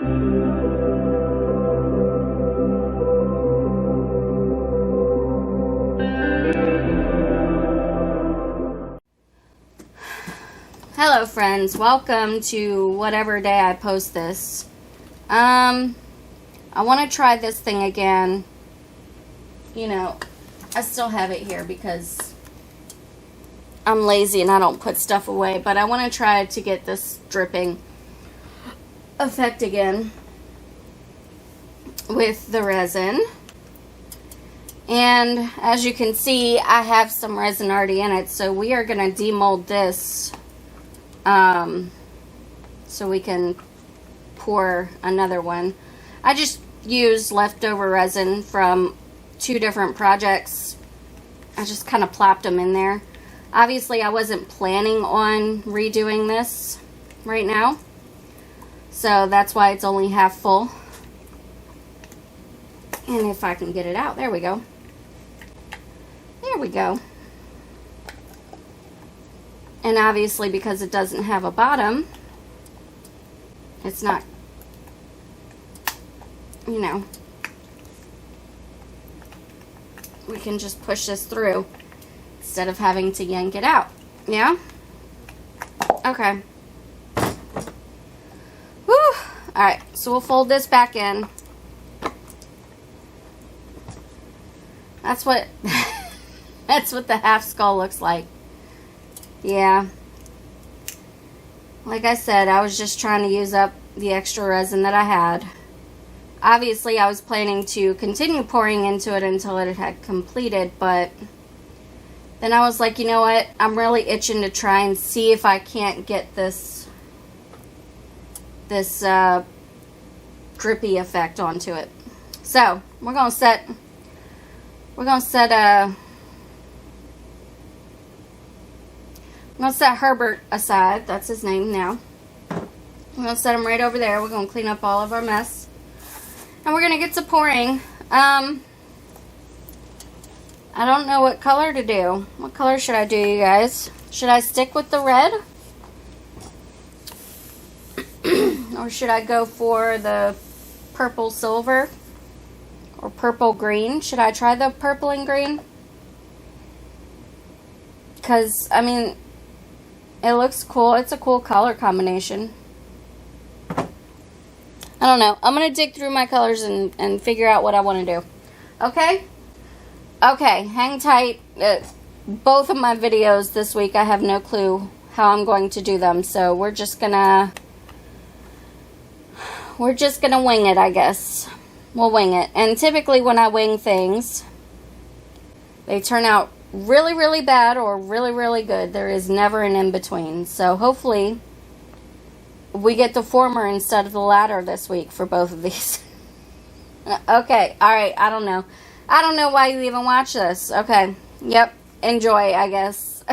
Hello friends, welcome to whatever day I post this. I want to try this thing again. You know, I still have it here because I'm lazy and I don't put stuff away, but I want to try to get this dripping effect again with the resin. And as you can see, I have some resin already in it, so we are going to demold this so we can pour another one. I just used leftover resin from 2 different projects. I just kind of plopped them in there. Obviously, I wasn't planning on redoing this right now, so that's why it's only half full. And if I can get it out, there we go. There we go. And obviously, because it doesn't have a bottom, it's not, you know, we can just push this through instead of having to yank it out. Yeah? Okay. Whew. Alright, so we'll fold this back in. That's what that's what the half skull looks like. Yeah. Like I said, I was just trying to use up the extra resin that I had. Obviously, I was planning to continue pouring into it until it had completed, but then I was like, you know what? I'm really itching to try and see if I can't get this drippy effect onto it. So, we're going to set I'm going to set Herbert aside. That's his name now. I'm going to set him right over there. We're going to clean up all of our mess. And we're going to get to pouring. I don't know what color to do. What color should I do, you guys? Should I stick with the red? Or should I go for the purple silver? Or purple green? Should I try the purple and green? Because, I mean, it looks cool. It's a cool color combination. I don't know. I'm going to dig through my colors and figure out what I want to do. Okay? Okay, hang tight. Both of my videos this week, I have no clue how I'm going to do them. So we're just going to wing it, I guess. We'll wing it. And typically when I wing things, they turn out really, really bad or really, really good. There is never an in-between. So hopefully we get the former instead of the latter this week for both of these. Okay, alright, I don't know. I don't know why you even watch this. Okay, yep, enjoy, I guess.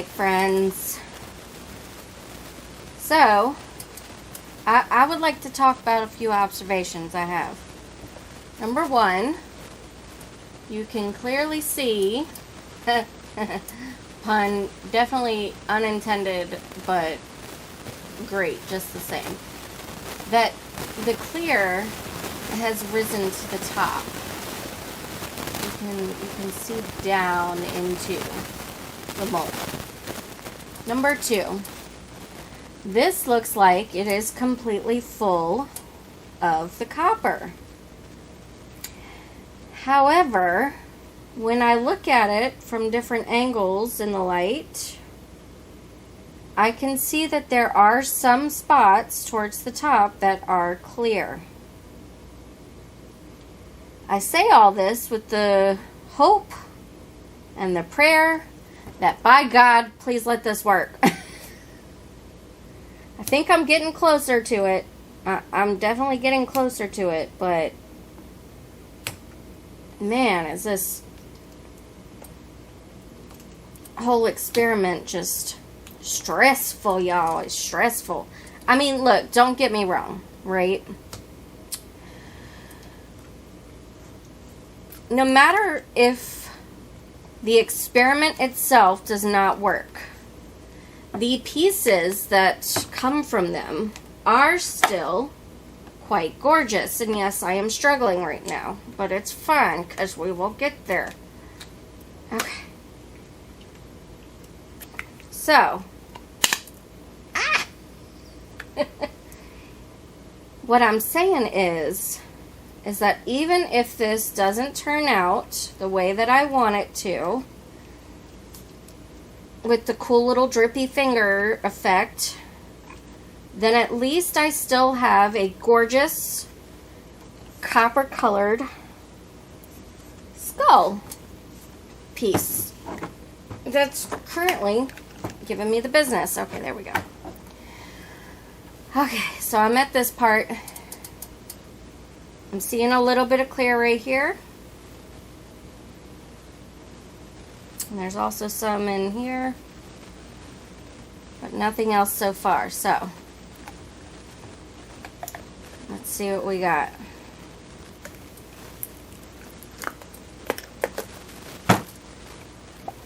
Alright, friends. So, I would like to talk about a few observations I have. Number one, you can clearly see, pun definitely unintended, but great just the same, that the clear has risen to the top. You can see down into the mold. Number two, this looks like it is completely full of the copper. However, when I look at it from different angles in the light, I can see that there are some spots towards the top that are clear. I say all this with the hope and the prayer that, by God, please let this work. I think I'm getting closer to it. I'm definitely getting closer to it, but man, is this whole experiment just stressful, y'all. It's stressful. I mean, look, don't get me wrong, right? No matter if the experiment itself does not work, the pieces that come from them are still quite gorgeous. And yes, I am struggling right now, but it's fine because we will get there. Okay. So, what I'm saying is that even if this doesn't turn out the way that I want it to, with the cool little drippy finger effect, then at least I still have a gorgeous copper colored skull piece that's currently giving me the business. Okay, there we go. Okay, so I'm at this part. I'm seeing a little bit of clear right here. And there's also some in here, but nothing else so far. So, let's see what we got.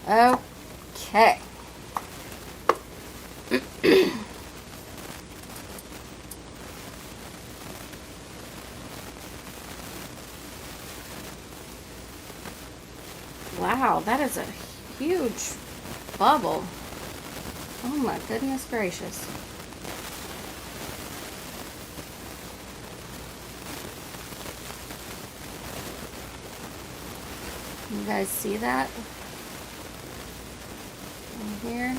Okay. Wow, that is a huge bubble. Oh my goodness gracious. You guys see that? In here.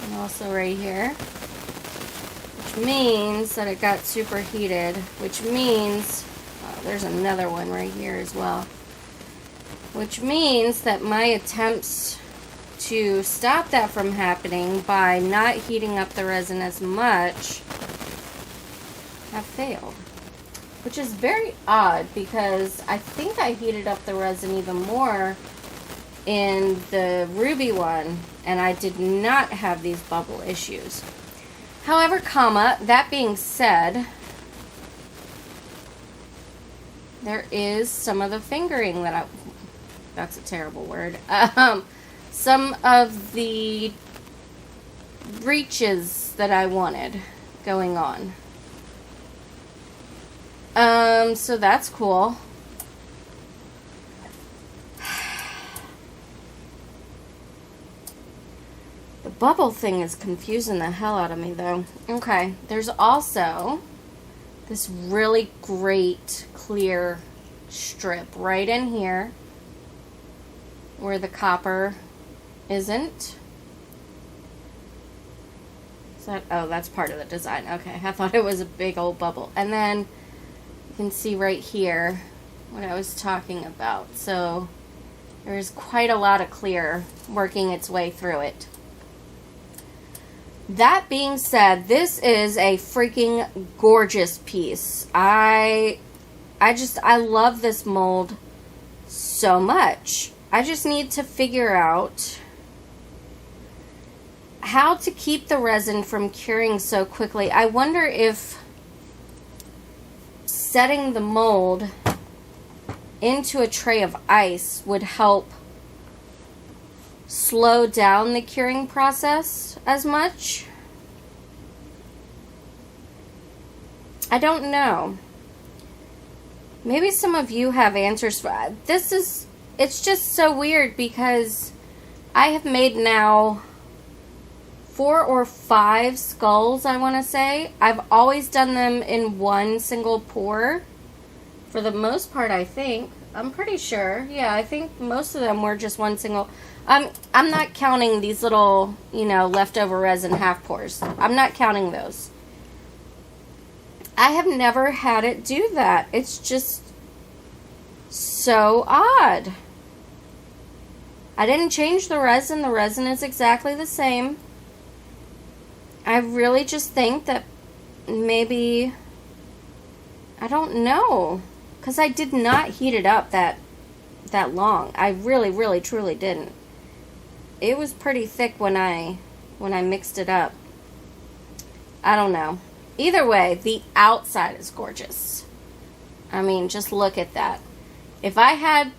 And also right here. Which means that it got superheated. Which means, oh, there's another one right here as well. Which means that my attempts to stop that from happening by not heating up the resin as much have failed. Which is very odd because I think I heated up the resin even more in the ruby one and I did not have these bubble issues. However, that being said, there is some of the fingering that that's a terrible word. Some of the breaches that I wanted going on. So that's cool. The bubble thing is confusing the hell out of me though. Okay, there's also this really great clear strip right in here where the copper isn't. Is that, oh, that's part of the design. Okay, I thought it was a big old bubble. And then you can see right here what I was talking about. So there's quite a lot of clear working its way through it. That being said, this is a freaking gorgeous piece. I love this mold so much. I just need to figure out how to keep the resin from curing so quickly. I wonder if setting the mold into a tray of ice would help slow down the curing process as much. I don't know. Maybe some of you have answers for this. It's just so weird because I have made now 4 or 5 skulls, I want to say. I've always done them in one single pour. For the most part, I think. I'm pretty sure. Yeah, I think most of them were just one single. I'm not counting these little, you know, leftover resin half pours. I'm not counting those. I have never had it do that. It's just so odd. I didn't change the resin. The resin is exactly the same. I really just think that maybe, I don't know, because I did not heat it up that long. I really, really, truly didn't. It was pretty thick when I mixed it up. I don't know. Either way, the outside is gorgeous. I mean, just look at that. If I had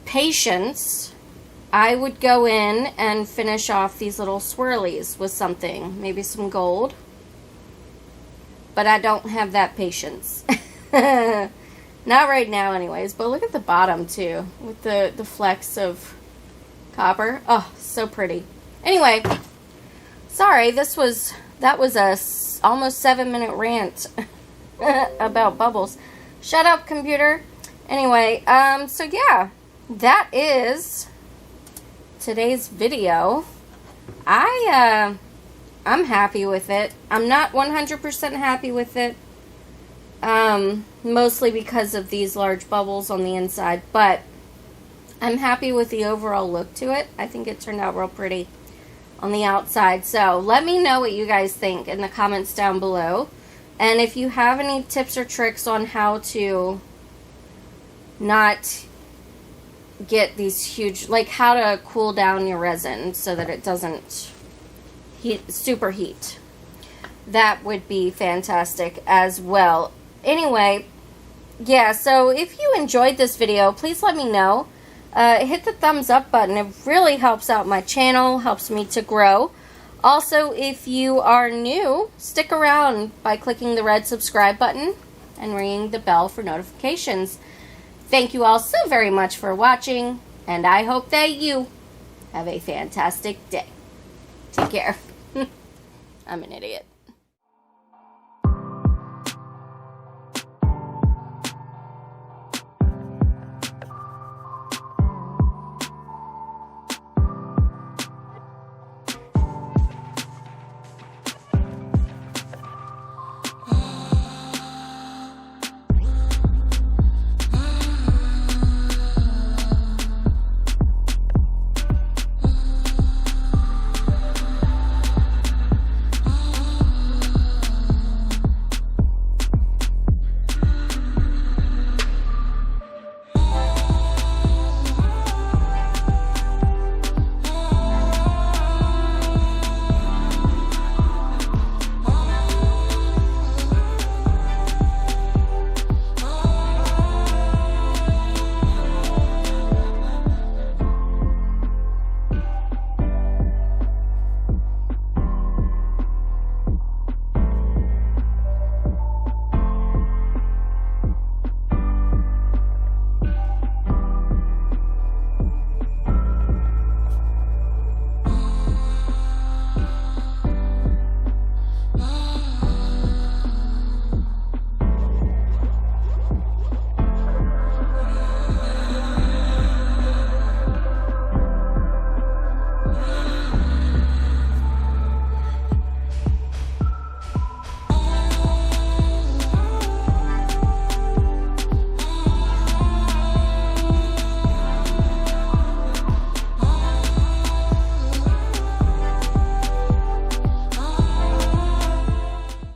patience, I would go in and finish off these little swirlies with something. Maybe some gold. But I don't have that patience. Not right now anyways. But look at the bottom too. With the flecks of copper. Oh, so pretty. Anyway. Sorry, that was a almost 7-minute rant about bubbles. Shut up, computer. Anyway, so yeah. That is today's video. I'm happy with it. I'm not 100% happy with it. Mostly because of these large bubbles on the inside, but I'm happy with the overall look to it. I think it turned out real pretty on the outside. So let me know what you guys think in the comments down below. And if you have any tips or tricks on how to not get these huge, like how to cool down your resin so that it doesn't superheat, that would be fantastic as well. Anyway, yeah, so if you enjoyed this video, please let me know. Hit the thumbs up button. It really helps out my channel, helps me to grow. Also, if you are new, stick around by clicking the red subscribe button and ringing the bell for notifications. Thank you all so very much for watching, and I hope that you have a fantastic day. Take care. I'm an idiot.